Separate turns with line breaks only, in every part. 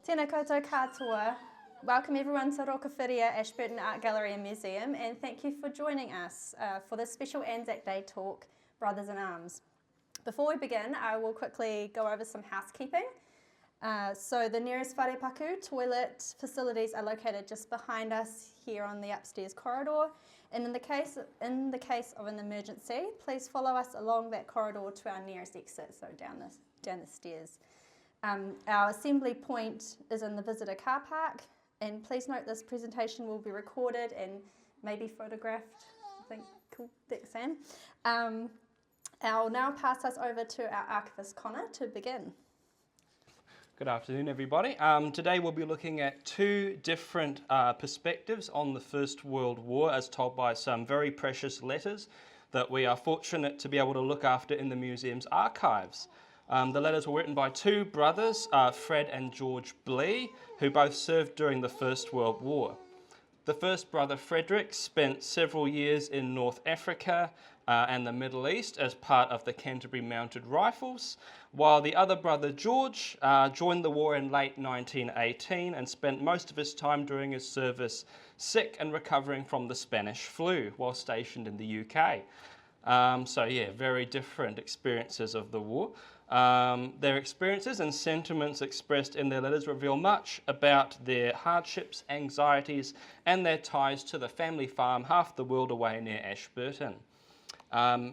Tēnā koutou katoa. Welcome everyone to Rokawhiria Ashburton Art Gallery and Museum, and thank you for joining us for this special Anzac Day talk, Brothers in Arms. Before we begin, I will quickly go over some housekeeping. So the nearest wharepaku toilet facilities are located just behind us here on the upstairs corridor, and in the case of an emergency, please follow us along that corridor to our nearest exit, so down the stairs. Our assembly point is in the visitor car park, and please note this presentation will be recorded and maybe photographed. I think, cool, thanks Sam. I'll now pass us over to our Archivist Connor to begin.
Good afternoon everybody. Today we'll be looking at two different perspectives on the First World War as told by some very precious letters that we are fortunate to be able to look after in the museum's archives. The letters were written by two brothers, Fred and George Blee, who both served during the First World War. The first brother, Frederick, spent several years in North Africa and the Middle East as part of the Canterbury Mounted Rifles, while the other brother, George, joined the war in late 1918 and spent most of his time during his service sick and recovering from the Spanish flu while stationed in the UK. So yeah, very different experiences of the war. Their experiences and sentiments expressed in their letters reveal much about their hardships, anxieties, and their ties to the family farm half the world away near Ashburton.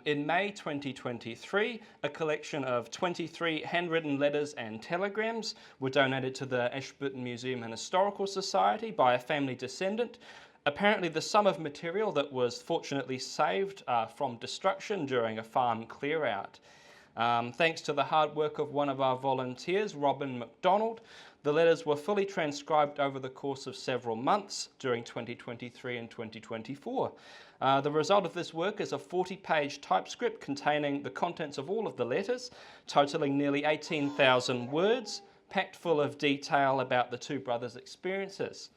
In May 2023, a collection of 23 handwritten letters and telegrams were donated to the Ashburton Museum and Historical Society by a family descendant. Apparently the sum of material that was fortunately saved from destruction during a farm clear-out. Thanks to the hard work of one of our volunteers, Robin MacDonald, the letters were fully transcribed over the course of several months during 2023 and 2024. The result of this work is a 40-page typescript containing the contents of all of the letters, totaling nearly 18,000 words, packed full of detail about the two brothers' experiences.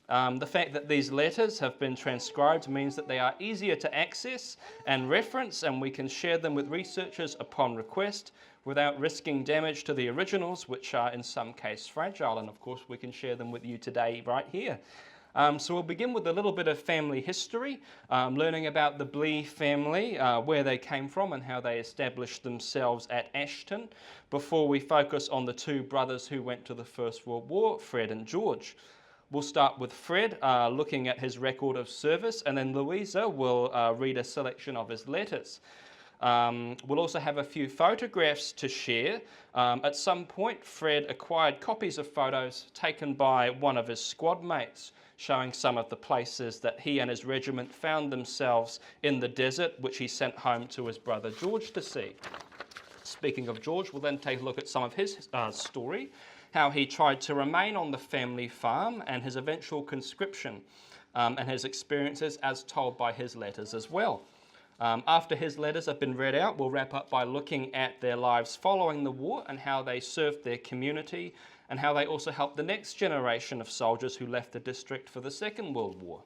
The fact that these letters have been transcribed means that they are easier to access and reference, and we can share them with researchers upon request without risking damage to the originals, which are in some cases fragile, and of course we can share them with you today right here. So we'll begin with a little bit of family history, learning about the Blee family, where they came from and how they established themselves at Ashton, before we focus on the two brothers who went to the First World War, Fred and George. We'll start with Fred, looking at his record of service, and then Louisa will read a selection of his letters. We'll also have a few photographs to share. At some point, Fred acquired copies of photos taken by one of his squad mates, showing some of the places that he and his regiment found themselves in the desert, which he sent home to his brother George to see. Speaking of George, we'll then take a look at some of his story, how he tried to remain on the family farm and his eventual conscription, and his experiences as told by his letters as well. After his letters have been read out, we'll wrap up by looking at their lives following the war and how they served their community and how they also helped the next generation of soldiers who left the district for the Second World War.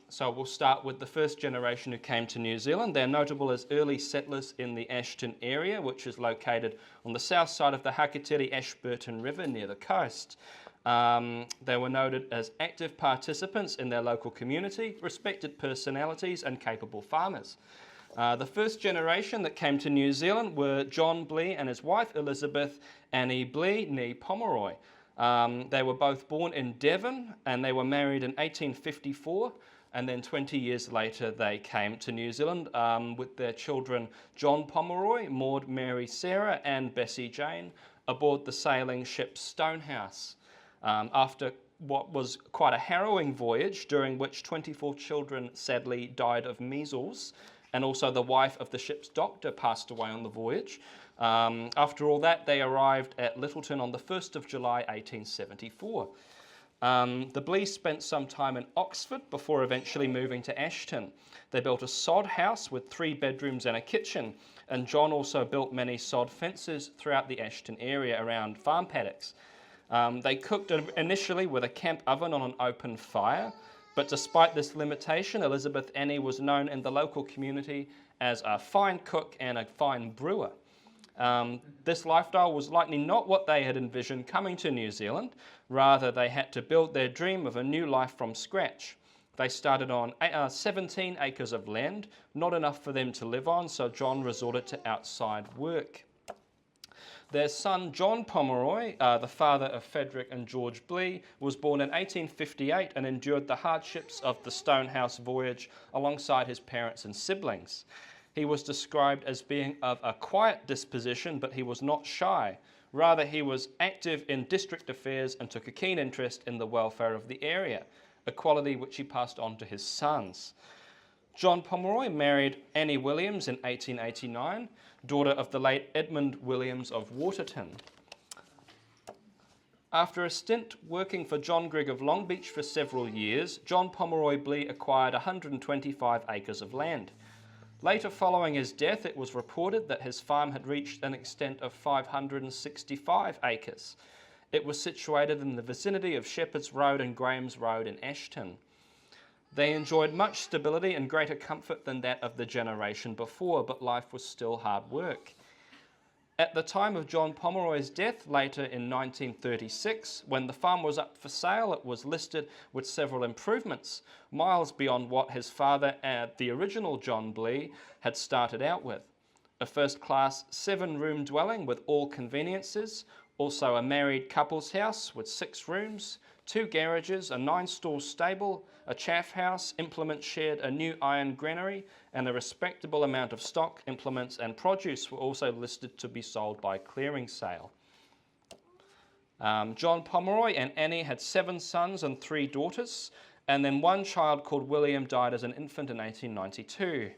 So we'll start with the first generation who came to New Zealand. They're notable as early settlers in the Ashton area, which is located on the south side of the Hakateri-Ashburton River near the coast. They were noted as active participants in their local community, respected personalities and capable farmers. The first generation that came to New Zealand were John Blee and his wife Elizabeth Annie Blee, née Pomeroy. They were both born in Devon and they were married in 1854, and then 20 years later they came to New Zealand with their children John Pomeroy, Maud Mary Sarah and Bessie Jane aboard the sailing ship Stonehouse. After what was quite a harrowing voyage during which 24 children sadly died of measles, and also the wife of the ship's doctor passed away on the voyage. After all that, they arrived at Lyttleton on the 1st of July 1874. The Blees spent some time in Oxford before eventually moving to Ashton. They built a sod house with 3 bedrooms and a kitchen, and John also built many sod fences throughout the Ashton area around farm paddocks. They cooked initially with a camp oven on an open fire, but despite this limitation, Elizabeth Annie was known in the local community as a fine cook and a fine brewer. This lifestyle was likely not what they had envisioned coming to New Zealand. Rather, they had to build their dream of a new life from scratch. They started on 17 acres of land, not enough for them to live on, so John resorted to outside work. Their son, John Pomeroy, the father of Frederick and George Blee, was born in 1858 and endured the hardships of the Stonehouse voyage alongside his parents and siblings. He was described as being of a quiet disposition, but he was not shy. Rather, he was active in district affairs and took a keen interest in the welfare of the area, a quality which he passed on to his sons. John Pomeroy married Annie Williams in 1889, daughter of the late Edmund Williams of Waterton. After a stint working for John Grigg of Long Beach for several years, John Pomeroy Blee acquired 125 acres of land. Later, following his death, it was reported that his farm had reached an extent of 565 acres. It was situated in the vicinity of Shepherd's Road and Graham's Road in Ashton. They enjoyed much stability and greater comfort than that of the generation before, but life was still hard work. At the time of John Pomeroy's death, later in 1936, when the farm was up for sale, it was listed with several improvements, miles beyond what his father, the original John Blee, had started out with. A first-class 7-room dwelling with all conveniences, also a married couple's house with 6 rooms, 2 garages, a 9-stall stable, a chaff house, implement shed, a new iron granary, and a respectable amount of stock, implements, and produce were also listed to be sold by clearing sale. John Pomeroy and Annie had 7 sons and 3 daughters, and then one child called William died as an infant in 1892.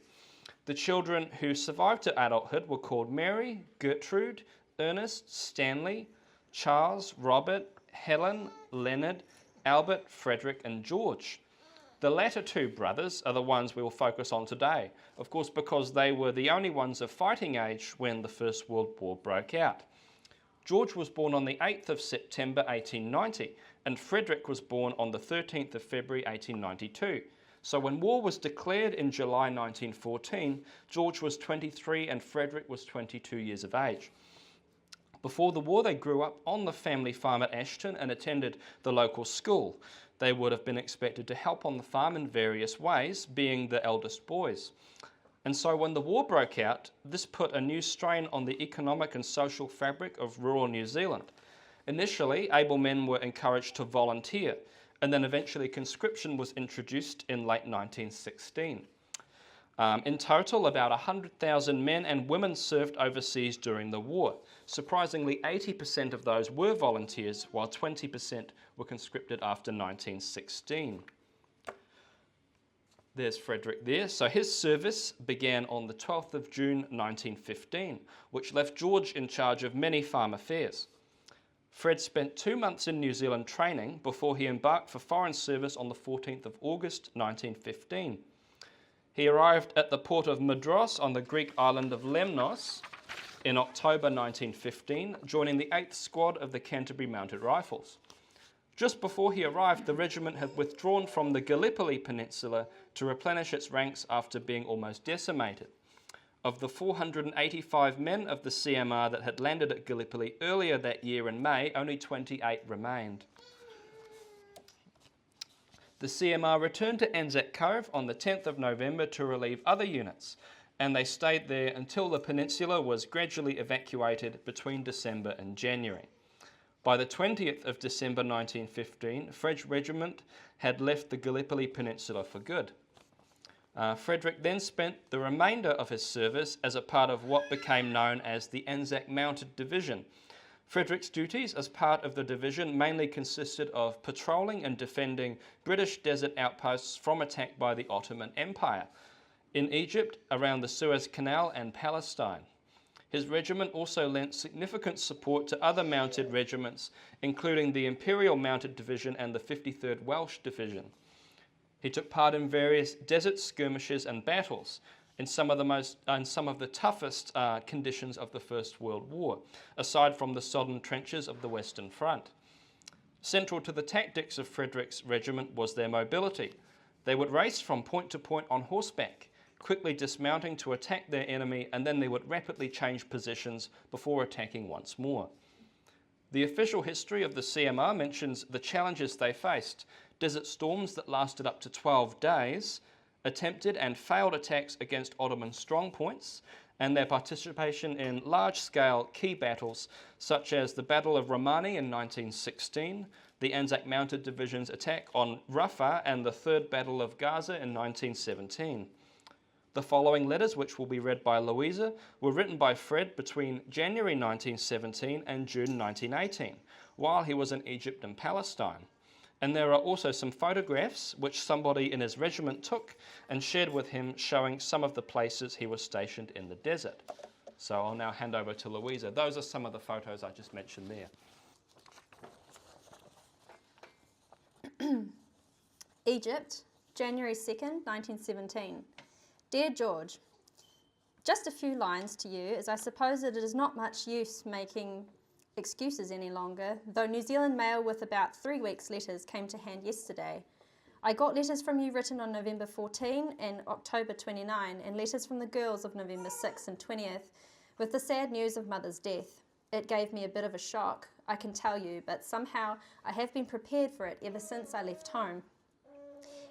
The children who survived to adulthood were called Mary, Gertrude, Ernest, Stanley, Charles, Robert, Helen, Leonard, Albert, Frederick, and George. The latter 2 brothers are the ones we will focus on today, of course because they were the only ones of fighting age when the First World War broke out. George was born on the 8th of September 1890, and Frederick was born on the 13th of February 1892. So when war was declared in July 1914, George was 23 and Frederick was 22 years of age. Before the war, they grew up on the family farm at Ashton and attended the local school. They would have been expected to help on the farm in various ways, being the eldest boys. And so when the war broke out, this put a new strain on the economic and social fabric of rural New Zealand. Initially, able men were encouraged to volunteer, and then eventually conscription was introduced in late 1916. In total, about 100,000 men and women served overseas during the war. Surprisingly, 80% of those were volunteers, while 20% were conscripted after 1916. There's Frederick there. So his service began on the 12th of June 1915, which left George in charge of many farm affairs. Fred spent 2 months in New Zealand training before he embarked for foreign service on the 14th of August 1915. He arrived at the port of Madras on the Greek island of Lemnos in October 1915, joining the 8th Squad of the Canterbury Mounted Rifles. Just before he arrived, the regiment had withdrawn from the Gallipoli Peninsula to replenish its ranks after being almost decimated. Of the 485 men of the CMR that had landed at Gallipoli earlier that year in May, only 28 remained. The CMR returned to Anzac Cove on the 10th of November to relieve other units, and they stayed there until the peninsula was gradually evacuated between December and January. By the 20th of December 1915, Fred's regiment had left the Gallipoli Peninsula for good. Frederick then spent the remainder of his service as a part of what became known as the Anzac Mounted Division. Frederick's duties as part of the division mainly consisted of patrolling and defending British desert outposts from attack by the Ottoman Empire in Egypt, around the Suez Canal and Palestine. His regiment also lent significant support to other mounted regiments, including the Imperial Mounted Division and the 53rd Welsh Division. He took part in various desert skirmishes and battles in some of the toughest conditions of the First World War, aside from the sodden trenches of the Western Front. Central to the tactics of Frederick's regiment was their mobility. They would race from point to point on horseback, quickly dismounting to attack their enemy, and then they would rapidly change positions before attacking once more. The official history of the CMR mentions the challenges they faced: desert storms that lasted up to 12 days, attempted and failed attacks against Ottoman strongpoints, and their participation in large-scale key battles such as the Battle of Romani in 1916, the Anzac Mounted Division's attack on Rafah, and the Third Battle of Gaza in 1917. The following letters, which will be read by Louisa, were written by Fred between January 1917 and June 1918, while he was in Egypt and Palestine. And there are also some photographs which somebody in his regiment took and shared with him, showing some of the places he was stationed in the desert. So I'll now hand over to Louisa. Those are some of the photos I just mentioned there.
Egypt, January 2nd, 1917. Dear George, just a few lines to you, as I suppose it is not much use making excuses any longer, though New Zealand mail with about 3 weeks' letters came to hand yesterday. I got letters from you written on November 14 and October 29, and letters from the girls of November 6 and 20th, with the sad news of Mother's death. It gave me a bit of a shock, I can tell you, but somehow I have been prepared for it ever since I left home.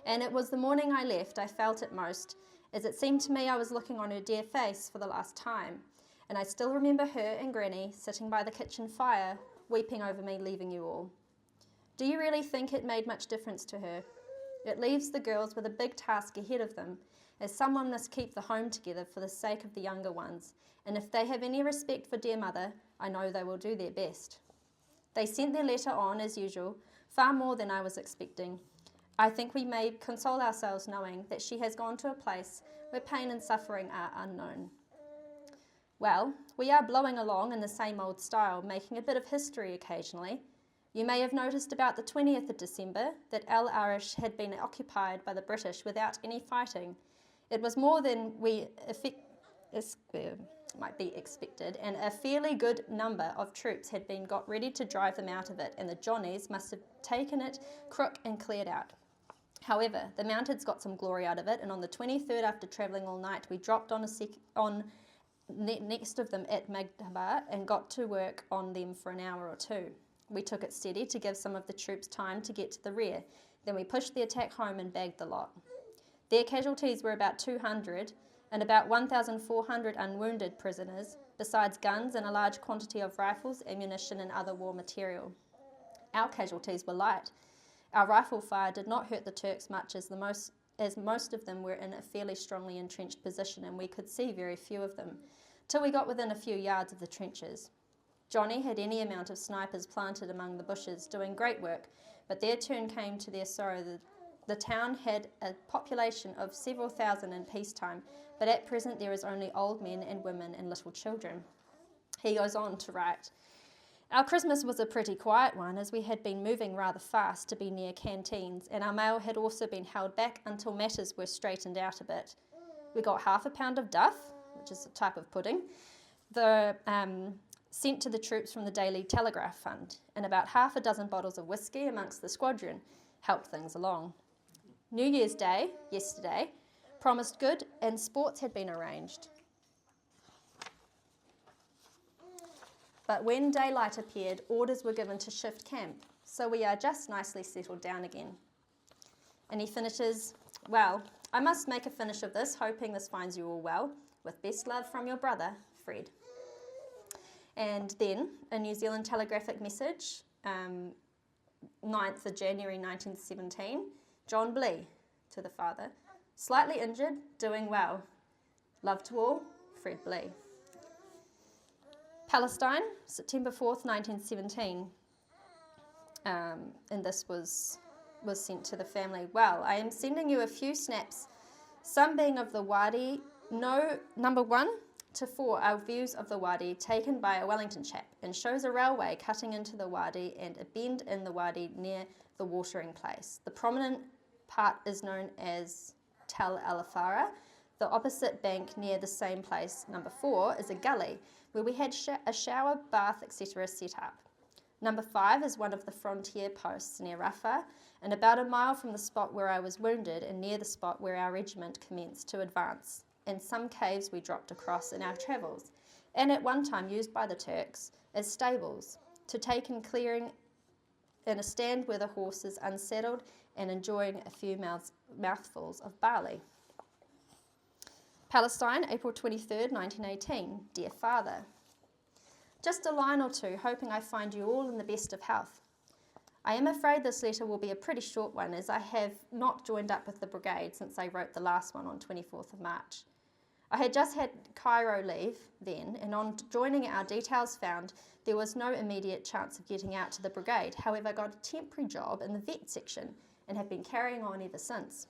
And it was the morning I left I felt it most, as it seemed to me I was looking on her dear face for the last time, and I still remember her and Granny sitting by the kitchen fire, weeping over me leaving you all. Do you really think it made much difference to her? It leaves the girls with a big task ahead of them, as someone must keep the home together for the sake of the younger ones, and if they have any respect for dear Mother, I know they will do their best. They sent their letter on, as usual, far more than I was expecting. I think we may console ourselves knowing that she has gone to a place where pain and suffering are unknown. Well, we are blowing along in the same old style, making a bit of history occasionally. You may have noticed about the 20th of December that El Arish had been occupied by the British without any fighting. It was more than might be expected, and a fairly good number of troops had been got ready to drive them out of it, and the Johnnies must have taken it crook and cleared out. However, the Mounteds got some glory out of it, and on the 23rd, after travelling all night, we dropped on next of them at Magdaba and got to work on them for an hour or two. We took it steady to give some of the troops time to get to the rear. Then we pushed the attack home and bagged the lot. Their casualties were about 200 and about 1,400 unwounded prisoners, besides guns and a large quantity of rifles, ammunition and other war material. Our casualties were light. Our rifle fire did not hurt the Turks much, as most of them were in a fairly strongly entrenched position, and we could see very few of them, till we got within a few yards of the trenches. Johnny had any amount of snipers planted among the bushes, doing great work, but their turn came to their sorrow. The town had a population of several thousand in peacetime, but at present there is only old men and women and little children. He goes on to write, our Christmas was a pretty quiet one, as we had been moving rather fast to be near canteens, and our mail had also been held back until matters were straightened out a bit. We got half a pound of duff, which is a type of pudding, sent to the troops from the Daily Telegraph Fund, and about half a dozen bottles of whiskey amongst the squadron helped things along. New Year's Day, yesterday, promised good, and sports had been arranged. But when daylight appeared, orders were given to shift camp, so we are just nicely settled down again. And he finishes, well, I must make a finish of this, hoping this finds you all well. With best love from your brother, Fred. And then a New Zealand telegraphic message, 9th of January 1917, John Blee to the father. Slightly injured, doing well. Love to all, Fred Blee. Palestine, September 4th, 1917. And this was sent to the family. Well, I am sending you a few snaps, some being of the Wadi. No, number 1 to 4 are views of the Wadi taken by a Wellington chap, and shows a railway cutting into the Wadi and a bend in the Wadi near the watering place. The prominent part is known as Tel El-Afara. The opposite bank near the same place, number 4, is a gully where we had a shower, bath, etc. set up. Number 5 is one of the frontier posts near Rafah, and about a mile from the spot where I was wounded and near the spot where our regiment commenced to advance. In some caves we dropped across in our travels, and at one time used by the Turks as stables, to take in clearing in a stand where the horses unsettled and enjoying a few mouthfuls of barley. Palestine, April 23rd, 1918. Dear Father, just a line or two, hoping I find you all in the best of health. I am afraid this letter will be a pretty short one, as I have not joined up with the brigade since I wrote the last one on 24th of March. I had just had Cairo leave then, and on joining our details found there was no immediate chance of getting out to the brigade. However, I got a temporary job in the vet section and have been carrying on ever since.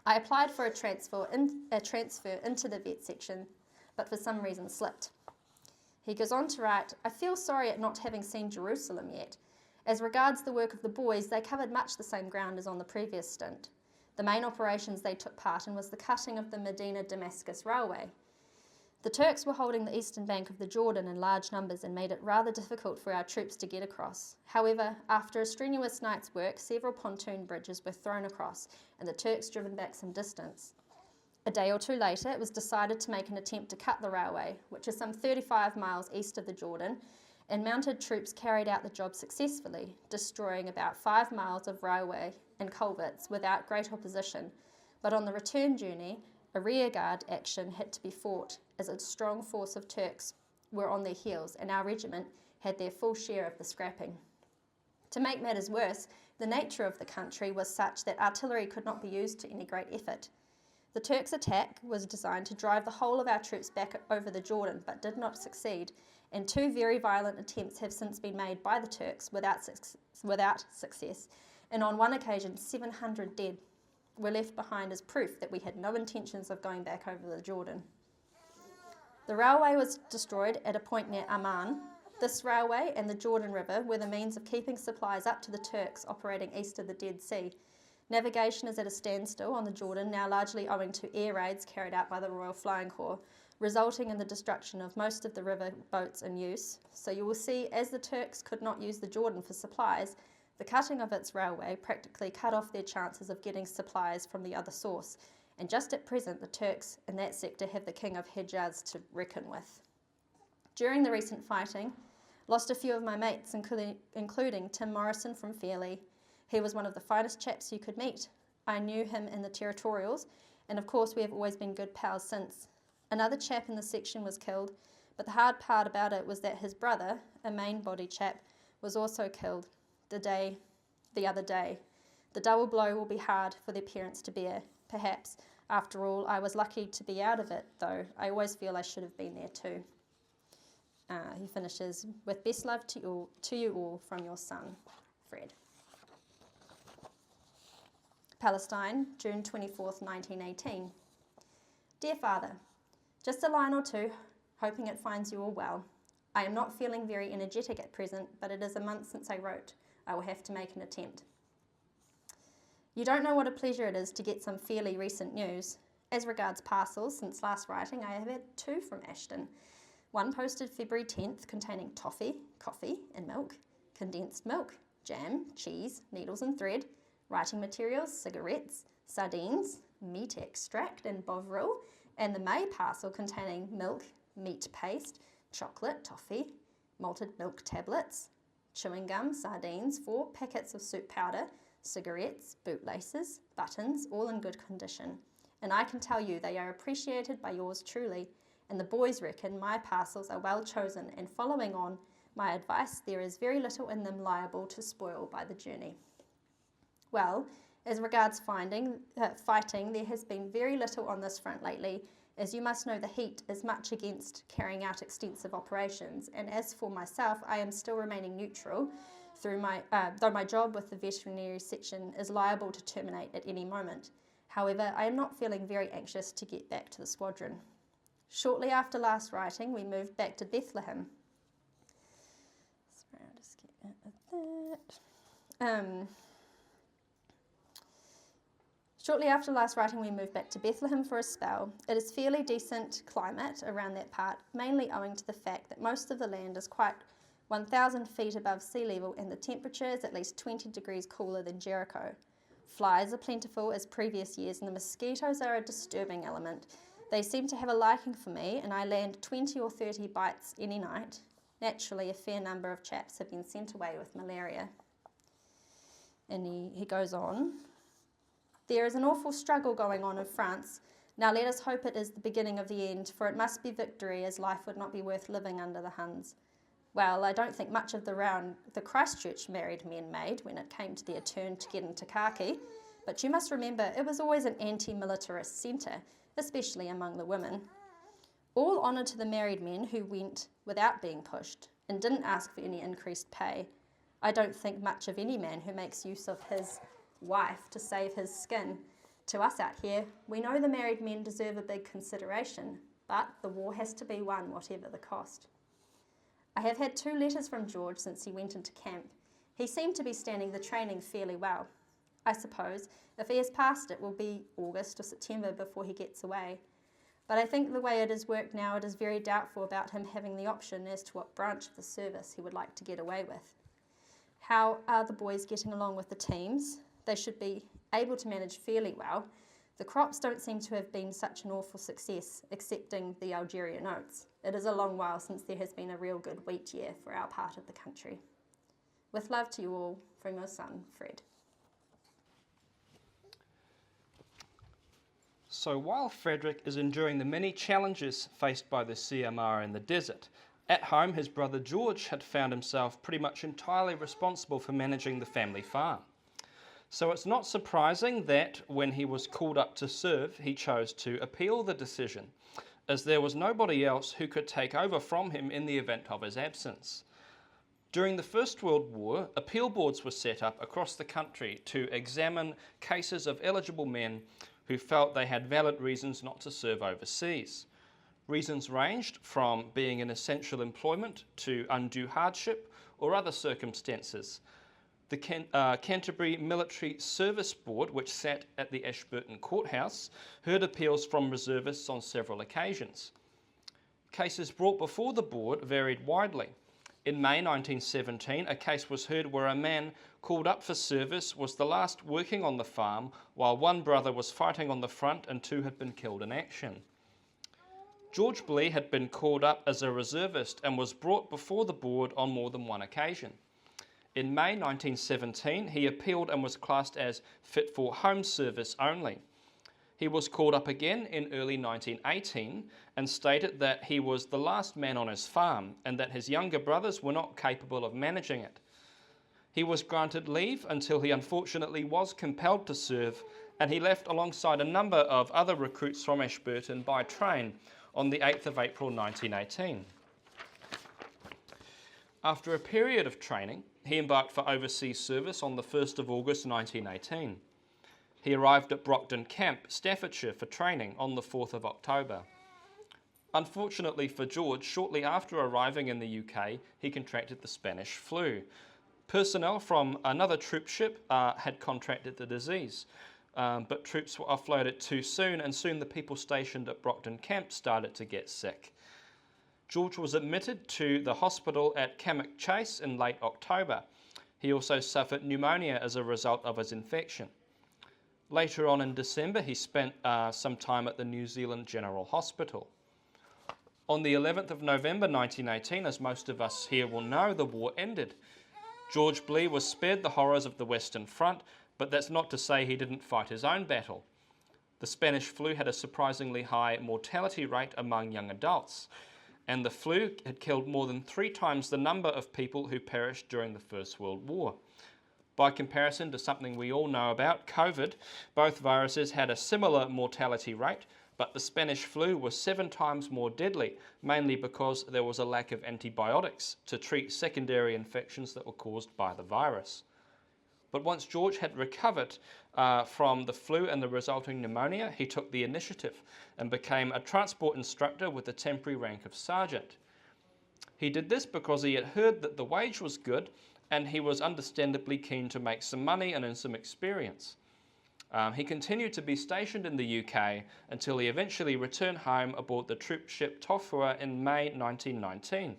I applied for a transfer into the vet section, but for some reason slipped. He goes on to write, I feel sorry at not having seen Jerusalem yet. As regards the work of the boys, they covered much the same ground as on the previous stint. The main operations they took part in was the cutting of the Medina-Damascus railway. The Turks were holding the eastern bank of the Jordan in large numbers and made it rather difficult for our troops to get across. However, after a strenuous night's work, several pontoon bridges were thrown across and the Turks driven back some distance. A day or two later, it was decided to make an attempt to cut the railway, which is some 35 miles east of the Jordan, and mounted troops carried out the job successfully, destroying about 5 miles of railway and culverts without great opposition. But on the return journey, a rearguard action had to be fought, as a strong force of Turks were on their heels, and our regiment had their full share of the scrapping. To make matters worse, the nature of the country was such that artillery could not be used to any great effort. The Turks' attack was designed to drive the whole of our troops back over the Jordan, but did not succeed, and 2 very violent attempts have since been made by the Turks without success, and on one occasion 700 dead were left behind as proof that we had no intentions of going back over the Jordan. The railway was destroyed at a point near Amman. This railway and the Jordan River were the means of keeping supplies up to the Turks operating east of the Dead Sea. Navigation is at a standstill on the Jordan, now largely owing to air raids carried out by the Royal Flying Corps, resulting in the destruction of most of the river boats in use. So you will see, as the Turks could not use the Jordan for supplies, the cutting of its railway practically cut off their chances of getting supplies from the other source, and just at present the Turks in that sector have the King of Hejaz to reckon with. During the recent fighting, lost a few of my mates, including Tim Morrison from Fairley. He was one of the finest chaps you could meet. I knew him in the territorials, and of course we have always been good pals since. Another chap in the section was killed, but the hard part about it was that his brother, a main body chap, was also killed the other day. The double blow will be hard for their parents to bear, perhaps. After all, I was lucky to be out of it, though I always feel I should have been there too. He finishes with best love to you all from your son, Fred. Palestine, June 24th, 1918. Dear Father, just a line or two, hoping it finds you all well. I am not feeling very energetic at present, but it is a month since I wrote. I will have to make an attempt. You don't know what a pleasure it is to get some fairly recent news. As regards parcels, since last writing, I have had 2 from Ashton. One posted February 10th containing toffee, coffee and milk, condensed milk, jam, cheese, needles and thread, writing materials, cigarettes, sardines, meat extract and bovril, and the May parcel containing milk, meat paste, chocolate, toffee, malted milk tablets, chewing gum, sardines, 4 packets of soup powder, cigarettes, bootlaces, buttons, all in good condition. And I can tell you they are appreciated by yours truly, and the boys reckon my parcels are well chosen, and following on my advice, there is very little in them liable to spoil by the journey. Well, as regards fighting, there has been very little on this front lately. As you must know, the heat is much against carrying out extensive operations, and as for myself, I am still remaining neutral, though my job with the veterinary section is liable to terminate at any moment. However, I am not feeling very anxious to get back to the squadron. Shortly after last writing, we moved back to Bethlehem. Sorry, I'll just get out of that. Shortly after last writing, we moved back to Bethlehem for a spell. It is fairly decent climate around that part, mainly owing to the fact that most of the land is quite 1,000 feet above sea level, and the temperature is at least 20 degrees cooler than Jericho. Flies are plentiful as previous years, and the mosquitoes are a disturbing element. They seem to have a liking for me, and I land 20 or 30 bites any night. Naturally, a fair number of chaps have been sent away with malaria. And he goes on. There is an awful struggle going on in France. Now let us hope it is the beginning of the end, for it must be victory, as life would not be worth living under the Huns. Well, I don't think much of the round the Christchurch married men made when it came to their turn to get into khaki, but you must remember it was always an anti-militarist centre, especially among the women. All honour to the married men who went without being pushed and didn't ask for any increased pay. I don't think much of any man who makes use of his wife to save his skin. To us out here, we know the married men deserve a big consideration, but the war has to be won whatever the cost. I have had 2 letters from George since he went into camp. He seemed to be standing the training fairly well. I suppose if he has passed it will be August or September before he gets away. But I think the way it is worked now, it is very doubtful about him having the option as to what branch of the service he would like to get away with. How are the boys getting along with the teams? They should be able to manage fairly well. The crops don't seem to have been such an awful success, excepting the Algerian oats. It is a long while since there has been a real good wheat year for our part of the country. With love to you all, from your son, Fred.
So while Frederick is enduring the many challenges faced by the CMR in the desert, at home his brother George had found himself pretty much entirely responsible for managing the family farm. So it's not surprising that when he was called up to serve, he chose to appeal the decision, as there was nobody else who could take over from him in the event of his absence. During the First World War, appeal boards were set up across the country to examine cases of eligible men who felt they had valid reasons not to serve overseas. Reasons ranged from being in essential employment to undue hardship or other circumstances. The Canterbury Military Service Board, which sat at the Ashburton courthouse, heard appeals from reservists on several occasions. Cases brought before the board varied widely. In May 1917, a case was heard where a man called up for service was the last working on the farm, while one brother was fighting on the front and 2 had been killed in action. George Blee had been called up as a reservist and was brought before the board on more than one occasion. In May 1917, he appealed and was classed as fit for home service only. He was called up again in early 1918 and stated that he was the last man on his farm and that his younger brothers were not capable of managing it. He was granted leave until he unfortunately was compelled to serve, and he left alongside a number of other recruits from Ashburton by train on the 8th of April 1918. After a period of training, he embarked for overseas service on the 1st of August 1918. He arrived at Brockton Camp, Staffordshire, for training on the 4th of October. Unfortunately for George, shortly after arriving in the UK, he contracted the Spanish flu. Personnel from another troop ship had contracted the disease, but troops were offloaded too soon, and soon the people stationed at Brockton Camp started to get sick. George was admitted to the hospital at Cammack Chase in late October. He also suffered pneumonia as a result of his infection. Later on in December, he spent some time at the New Zealand General Hospital. On the 11th of November 1918, as most of us here will know, the war ended. George Blee was spared the horrors of the Western Front, but that's not to say he didn't fight his own battle. The Spanish flu had a surprisingly high mortality rate among young adults, and the flu had killed more than 3 times the number of people who perished during the First World War. By comparison to something we all know about, COVID, both viruses had a similar mortality rate, but the Spanish flu was 7 times more deadly, mainly because there was a lack of antibiotics to treat secondary infections that were caused by the virus. But once George had recovered from the flu and the resulting pneumonia, he took the initiative and became a transport instructor with the temporary rank of sergeant. He did this because he had heard that the wage was good, and he was understandably keen to make some money and earn some experience. He continued to be stationed in the UK until he eventually returned home aboard the troop ship Tofua in May 1919.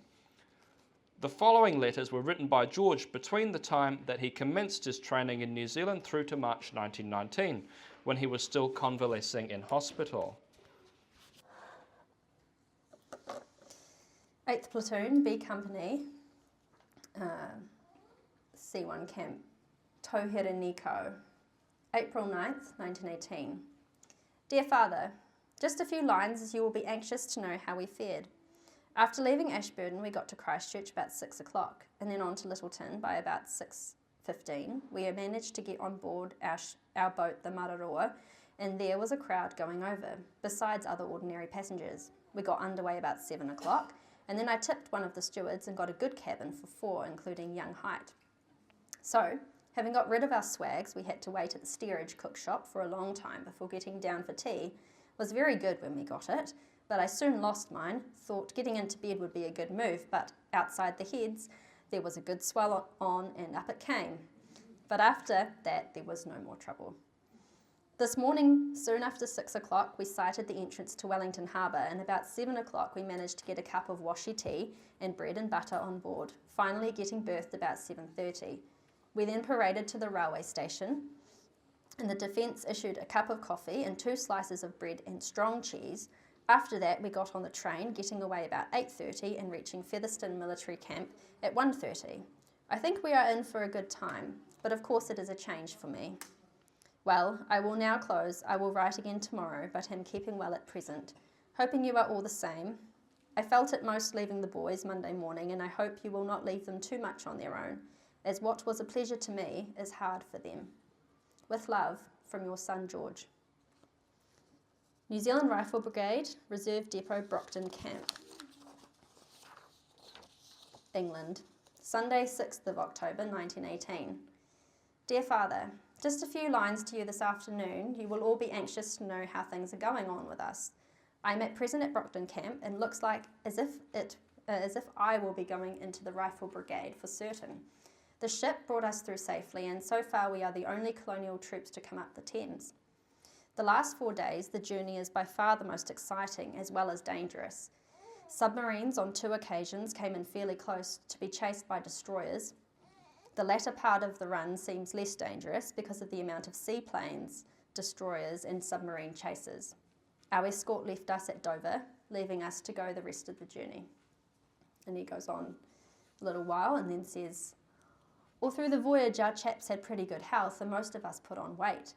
The following letters were written by George between the time that he commenced his training in New Zealand through to March 1919, when he was still convalescing in hospital.
8th Platoon, B Company, C1 Camp, Tauhere Nico, April 9th, 1918. Dear Father, just a few lines as you will be anxious to know how we fared. After leaving Ashburton, we got to Christchurch about 6 o'clock and then on to Littleton by about 6:15. We managed to get on board our boat, the Mararoa, and there was a crowd going over, besides other ordinary passengers. We got underway about 7 o'clock, and then I tipped one of the stewards and got a good cabin for 4, including young Height. So, having got rid of our swags, we had to wait at the steerage cook shop for a long time before getting down for tea. It was very good when we got it, but I soon lost mine, thought getting into bed would be a good move, but outside the heads there was a good swell on and up it came. But after that there was no more trouble. This morning, soon after 6 o'clock, we sighted the entrance to Wellington Harbour, and about 7 o'clock we managed to get a cup of washi tea and bread and butter on board, finally getting berthed about 7:30. We then paraded to the railway station, and the Defence issued a cup of coffee and 2 slices of bread and strong cheese. After that, we got on the train, getting away about 8:30 and reaching Featherston Military Camp at 1:30. I think we are in for a good time, but of course it is a change for me. Well, I will now close. I will write again tomorrow, but am keeping well at present. Hoping you are all the same. I felt it most leaving the boys Monday morning, and I hope you will not leave them too much on their own, as what was a pleasure to me is hard for them. With love, from your son George. New Zealand Rifle Brigade, Reserve Depot, Brockton Camp, England, Sunday 6th of October 1918. Dear Father, just a few lines to you this afternoon. You will all be anxious to know how things are going on with us. I am at present at Brockton Camp and looks like as if I will be going into the Rifle Brigade for certain. The ship brought us through safely, and so far we are the only colonial troops to come up the Thames. The last 4 days, the journey is by far the most exciting as well as dangerous. Submarines on 2 occasions came in fairly close to be chased by destroyers. The latter part of the run seems less dangerous because of the amount of seaplanes, destroyers and submarine chasers. Our escort left us at Dover, leaving us to go the rest of the journey. And he goes on a little while and then says, all through the voyage our chaps had pretty good health and most of us put on weight.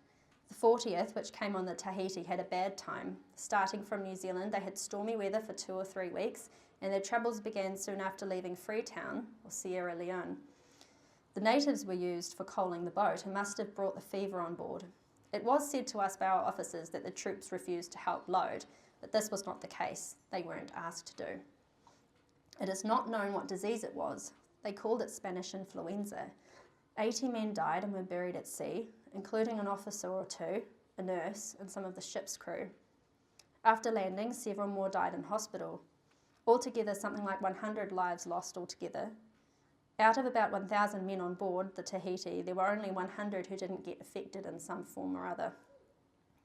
The 40th, which came on the Tahiti, had a bad time. Starting from New Zealand, they had stormy weather for 2 or 3 weeks, and their troubles began soon after leaving Freetown, or Sierra Leone. The natives were used for coaling the boat and must have brought the fever on board. It was said to us by our officers that the troops refused to help load, but this was not the case. They weren't asked to do. It is not known what disease it was. They called it Spanish influenza. 80 men died and were buried at sea, including an officer or 2, a nurse, and some of the ship's crew. After landing, several more died in hospital. Altogether, something like 100 lives lost altogether. Out of about 1,000 men on board the Tahiti, there were only 100 who didn't get affected in some form or other.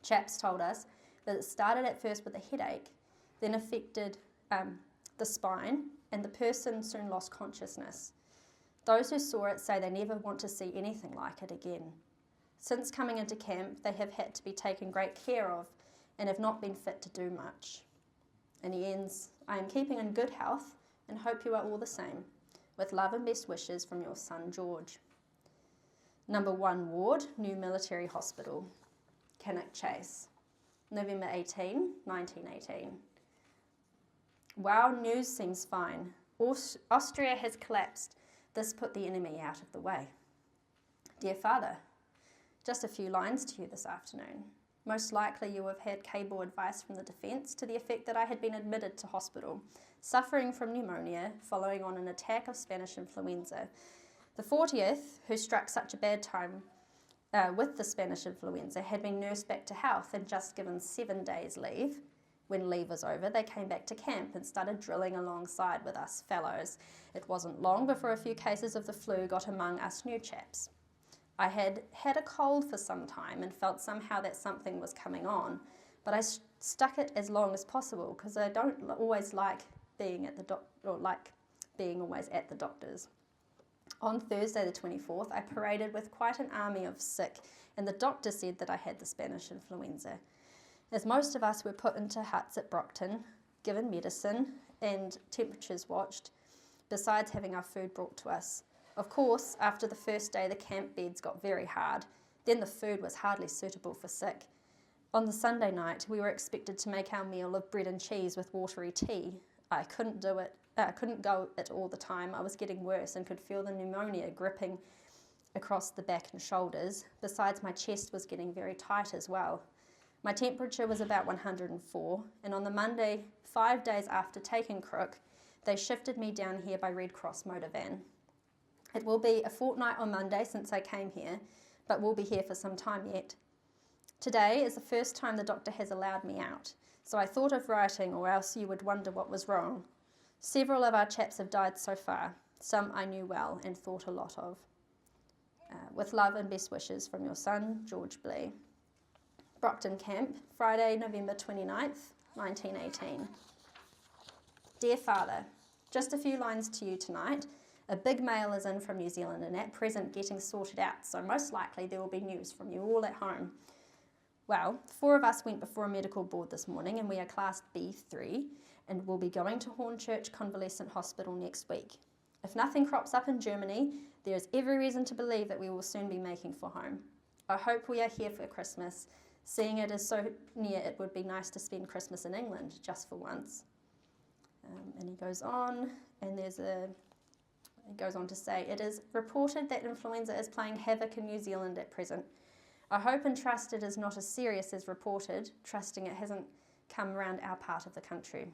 Chaps told us that it started at first with a headache, then affected the spine, and the person soon lost consciousness. Those who saw it say they never want to see anything like it again. Since coming into camp, they have had to be taken great care of and have not been fit to do much. And he ends, I am keeping in good health and hope you are all the same. With love and best wishes from your son George. Number 1 Ward, New Military Hospital, Cannock Chase, November 18, 1918. Wow, news seems fine. Austria has collapsed. This put the enemy out of the way. Dear Father, just a few lines to you this afternoon. Most likely you have had cable advice from the Defence to the effect that I had been admitted to hospital, suffering from pneumonia following on an attack of Spanish influenza. The 40th, who struck such a bad time with the Spanish influenza, had been nursed back to health and just given 7 days leave. When leave was over, they came back to camp and started drilling alongside with us fellows. It wasn't long before a few cases of the flu got among us new chaps. I had had a cold for some time and felt somehow that something was coming on, but I stuck it as long as possible because I don't always like being at the being always at the doctor's. On Thursday the 24th, I paraded with quite an army of sick, and the doctor said that I had the Spanish influenza. As most of us were put into huts at Brockton, given medicine and temperatures watched, besides having our food brought to us. Of course, after the first day, the camp beds got very hard. Then the food was hardly suitable for sick. On the Sunday night, we were expected to make our meal of bread and cheese with watery tea. I couldn't go it all the time. I was getting worse and could feel the pneumonia gripping across the back and shoulders. Besides, my chest was getting very tight as well. My temperature was about 104, and on the Monday, 5 days after taking Crook, they shifted me down here by Red Cross motor van. It will be a fortnight on Monday since I came here, but we'll be here for some time yet. Today is the first time the doctor has allowed me out, so I thought of writing, or else you would wonder what was wrong. Several of our chaps have died so far. Some I knew well and thought a lot of. With love and best wishes from your son, George Blee. Brockton Camp, Friday, November 29th, 1918. Dear Father, just a few lines to you tonight. A big mail is in from New Zealand and at present getting sorted out, so most likely there will be news from you all at home. Well, 4 of us went before a medical board this morning and we are classed B3 and will be going to Hornchurch Convalescent Hospital next week. If nothing crops up in Germany, there is every reason to believe that we will soon be making for home. I hope we are here for Christmas. Seeing it is so near, it would be nice to spend Christmas in England, just for once. And he goes on, and he goes on to say, it is reported that influenza is playing havoc in New Zealand at present. I hope and trust it is not as serious as reported, trusting it hasn't come around our part of the country.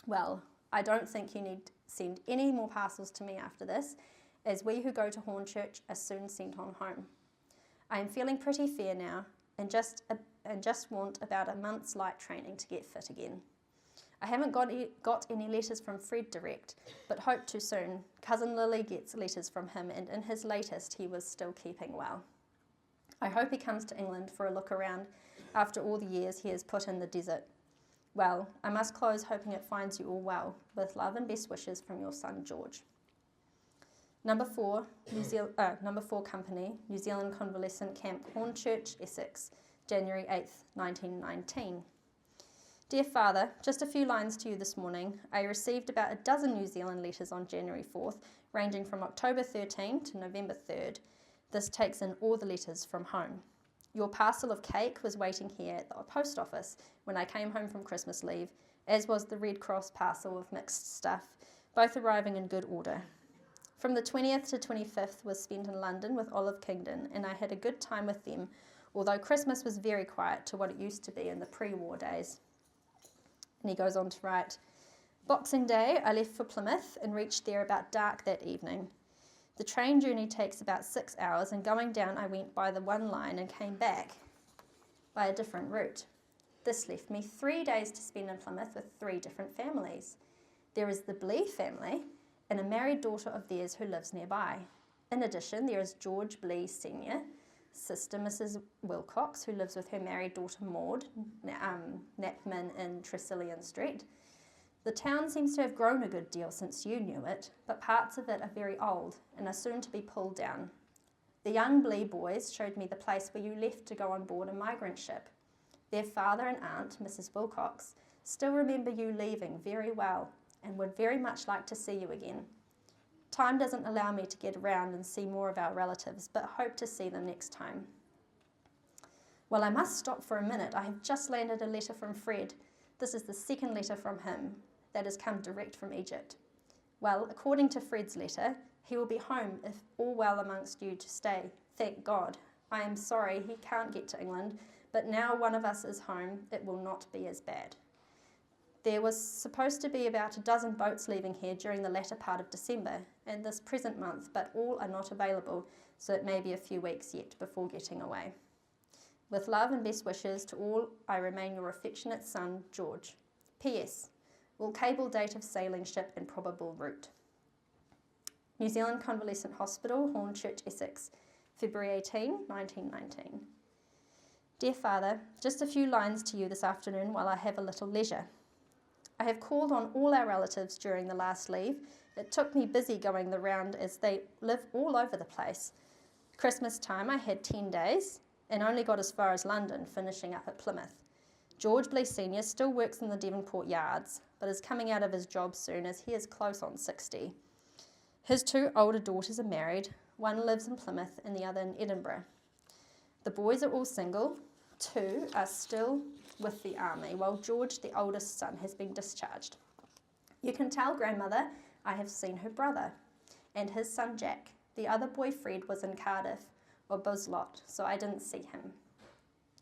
Well, I don't think you need to send any more parcels to me after this, as we who go to Hornchurch are soon sent on home. I am feeling pretty fair now, and just want about a month's light training to get fit again. I haven't got any letters from Fred direct, but hope to soon. Cousin Lily gets letters from him, and in his latest he was still keeping well. I hope he comes to England for a look around after all the years he has put in the desert. Well, I must close hoping it finds you all well. With love and best wishes from your son George. Number 4 Company, New Zealand Convalescent Camp, Hornchurch, Essex, January 8th, 1919. Dear Father, just a few lines to you this morning. I received about a dozen New Zealand letters on January 4th, ranging from October 13 to November 3rd. This takes in all the letters from home. Your parcel of cake was waiting here at the post office when I came home from Christmas leave, as was the Red Cross parcel of mixed stuff, both arriving in good order. From the 20th to 25th was spent in London with Olive Kingdon, and I had a good time with them, although Christmas was very quiet to what it used to be in the pre-war days. And he goes on to write, Boxing Day, I left for Plymouth and reached there about dark that evening. The train journey takes about 6 hours, and going down I went by the one line and came back by a different route. This left me 3 days to spend in Plymouth with 3 different families. There is the Blee family, and a married daughter of theirs who lives nearby. In addition, there is George Blee Sr., sister Mrs. Wilcox, who lives with her married daughter Maud, Knapman in Tresillian Street. The town seems to have grown a good deal since you knew it, but parts of it are very old and are soon to be pulled down. The young Blee boys showed me the place where you left to go on board a migrant ship. Their father and aunt, Mrs. Wilcox, still remember you leaving very well, and would very much like to see you again. Time doesn't allow me to get around and see more of our relatives, but hope to see them next time. Well, I must stop for a minute. I have just landed a letter from Fred. This is the second letter from him that has come direct from Egypt. Well, according to Fred's letter, he will be home if all well amongst you to stay. Thank God. I am sorry he can't get to England, but now one of us is home, it will not be as bad. There was supposed to be about a dozen boats leaving here during the latter part of December and this present month, but all are not available, so it may be a few weeks yet before getting away. With love and best wishes to all, I remain your affectionate son, George. P.S. Will cable date of sailing ship and probable route. New Zealand Convalescent Hospital, Hornchurch, Essex, February 18, 1919. Dear Father, just a few lines to you this afternoon while I have a little leisure. I have called on all our relatives during the last leave, It took me busy going the round as they live all over the place. Christmas time I had 10 days and only got as far as London, finishing up at Plymouth. George Blee Sr. still works in the Devonport yards, but is coming out of his job soon as he is close on 60. His 2 older daughters are married, one lives in Plymouth and the other in Edinburgh. The boys are all single, 2 are still with the army, while George, the oldest son, has been discharged. You can tell grandmother I have seen her brother and his son Jack. The other boy Fred was in Cardiff or Buslot, so I didn't see him.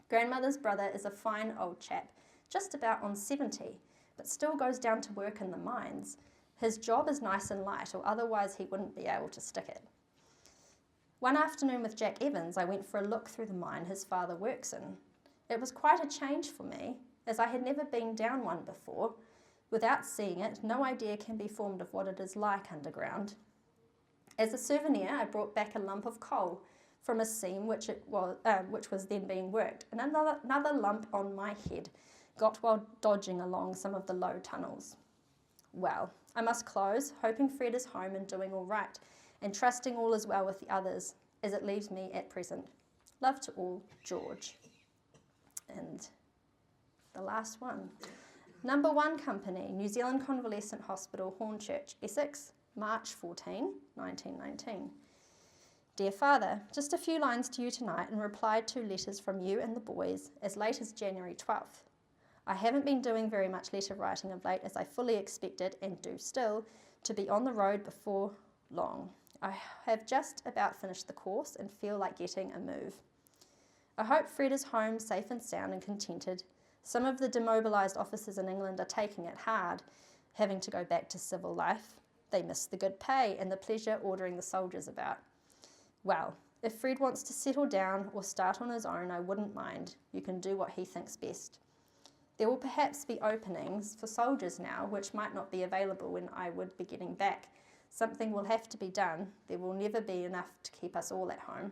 Grandmother's brother is a fine old chap, just about on 70, but still goes down to work in the mines. His job is nice and light, or otherwise he wouldn't be able to stick it. One afternoon with Jack Evans, I went for a look through the mine his father works in. It was quite a change for me, as I had never been down one before. Without seeing it, no idea can be formed of what it is like underground. As a souvenir, I brought back a lump of coal from a seam which was then being worked, and another lump on my head, got while dodging along some of the low tunnels. Well, I must close, hoping Fred is home and doing all right, and trusting all is well with the others, as it leaves me at present. Love to all, George. And the last one. Number 1 Company, New Zealand Convalescent Hospital, Hornchurch, Essex, March 14, 1919. Dear Father, just a few lines to you tonight in reply to letters from you and the boys as late as January 12th. I haven't been doing very much letter writing of late, as I fully expected, and do still, to be on the road before long. I have just about finished the course and feel like getting a move. I hope Fred is home safe and sound and contented. Some of the demobilised officers in England are taking it hard, having to go back to civil life. They miss the good pay and the pleasure ordering the soldiers about. Well, if Fred wants to settle down or start on his own, I wouldn't mind. You can do what he thinks best. There will perhaps be openings for soldiers now, which might not be available when I would be getting back. Something will have to be done. There will never be enough to keep us all at home.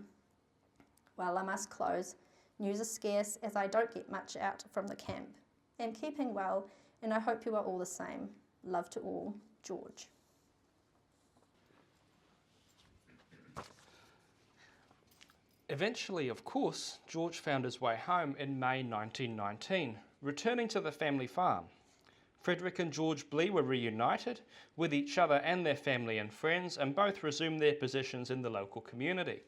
Well, I must close. News is scarce, as I don't get much out from the camp. Am keeping well, and I hope you are all the same. Love to all, George.
Eventually, of course, George found his way home in May 1919, returning to the family farm. Frederick and George Blee were reunited with each other and their family and friends, and both resumed their positions in the local community,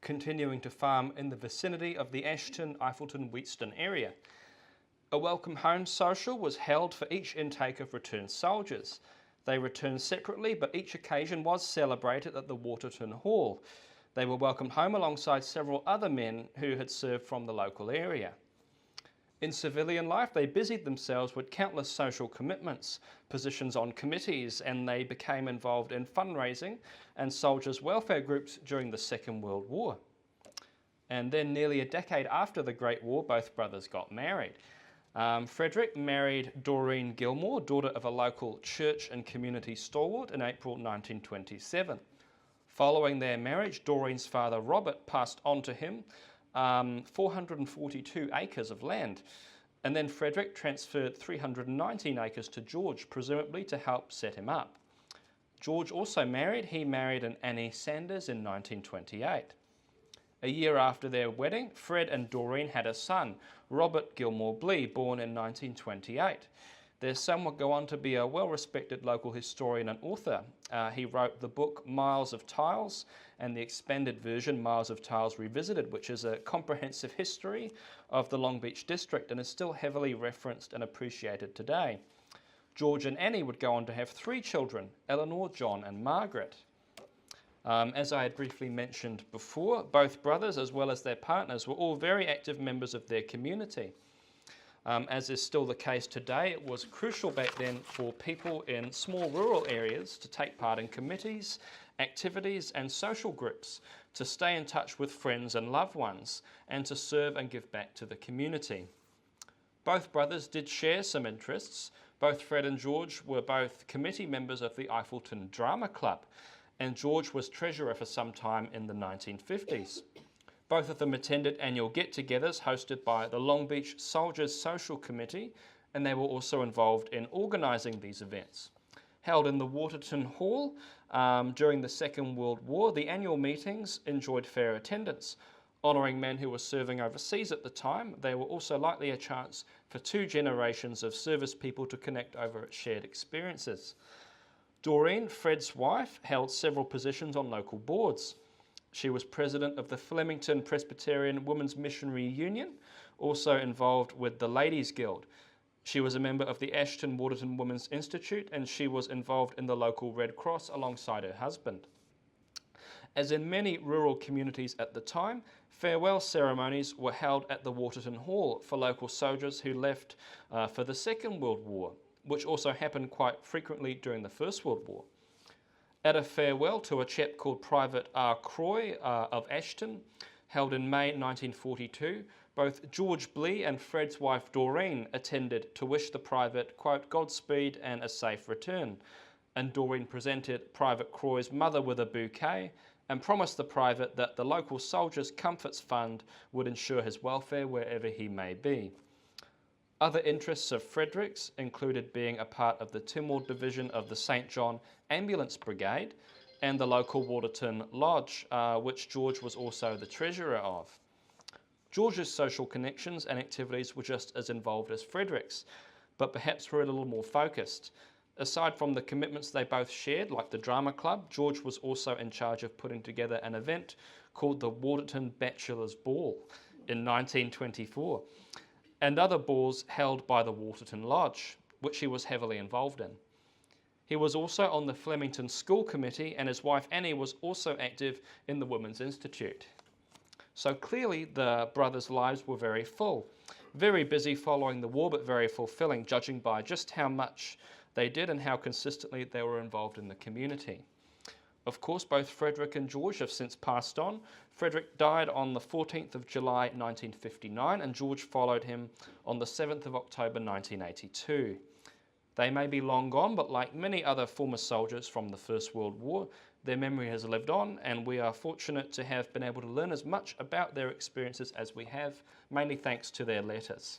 continuing to farm in the vicinity of the Ashton, Iffleton, Wheatston area. A welcome home social was held for each intake of returned soldiers. They returned separately, but each occasion was celebrated at the Waterton Hall. They were welcomed home alongside several other men who had served from the local area. In civilian life, they busied themselves with countless social commitments, positions on committees, and they became involved in fundraising and soldiers' welfare groups during the Second World War. And then nearly a decade after the Great War, both brothers got married. Frederick married Doreen Gilmore, daughter of a local church and community stalwart, in April 1927. Following their marriage, Doreen's father Robert passed on to him 442 acres of land, and then Frederick transferred 319 acres to George, presumably to help set him up. George also married. He married an Annie Sanders in 1928. A year after their wedding, Fred and Doreen had a son, Robert Gilmore Blee, born in 1928. Their son would go on to be a well-respected local historian and author. He wrote the book Miles of Tiles and the expanded version Miles of Tiles Revisited, which is a comprehensive history of the Long Beach district and is still heavily referenced and appreciated today. George and Annie would go on to have 3 children, Eleanor, John and Margaret. As I had briefly mentioned before, both brothers as well as their partners were all very active members of their community. As is still the case today, it was crucial back then for people in small rural areas to take part in committees, activities and social groups, to stay in touch with friends and loved ones, and to serve and give back to the community. Both brothers did share some interests. Both Fred and George were both committee members of the Iffleton Drama Club, and George was treasurer for some time in the 1950s. Both of them attended annual get-togethers hosted by the Long Beach Soldiers Social Committee, and they were also involved in organising these events. held in the Waterton Hall during the Second World War. The annual meetings enjoyed fair attendance. Honouring men who were serving overseas at the time, they were also likely a chance for two generations of service people to connect over shared experiences. Doreen, Fred's wife, held several positions on local boards. She was president of the Flemington Presbyterian Women's Missionary Union, also involved with the Ladies' Guild. She was a member of the Ashton Waterton Women's Institute, and she was involved in the local Red Cross alongside her husband. As in many rural communities at the time, farewell ceremonies were held at the Waterton Hall for local soldiers who left for the Second World War, which also happened quite frequently during the First World War. At a farewell to a chap called Private R. Croy of Ashton, held in May 1942, both George Blee and Fred's wife Doreen attended to wish the private, quote, Godspeed and a safe return. And Doreen presented Private Croy's mother with a bouquet and promised the private that the local Soldiers' Comforts Fund would ensure his welfare wherever he may be. Other interests of Frederick's included being a part of the Timor Division of the St. John Ambulance Brigade and the local Waterton Lodge, which George was also the treasurer of. George's social connections and activities were just as involved as Frederick's, but perhaps were a little more focused. Aside from the commitments they both shared, like the drama club, George was also in charge of putting together an event called the Waterton Bachelors' Ball in 1924, and other balls held by the Waterton Lodge, which he was heavily involved in. He was also on the Flemington School Committee, and his wife Annie was also active in the Women's Institute. So clearly the brothers' lives were very full, very busy following the war, but very fulfilling, judging by just how much they did and how consistently they were involved in the community. Of course, both Frederick and George have since passed on. Frederick died on the 14th of July 1959, and George followed him on the 7th of October 1982. They may be long gone, but like many other former soldiers from the First World War, their memory has lived on, and we are fortunate to have been able to learn as much about their experiences as we have, mainly thanks to their letters.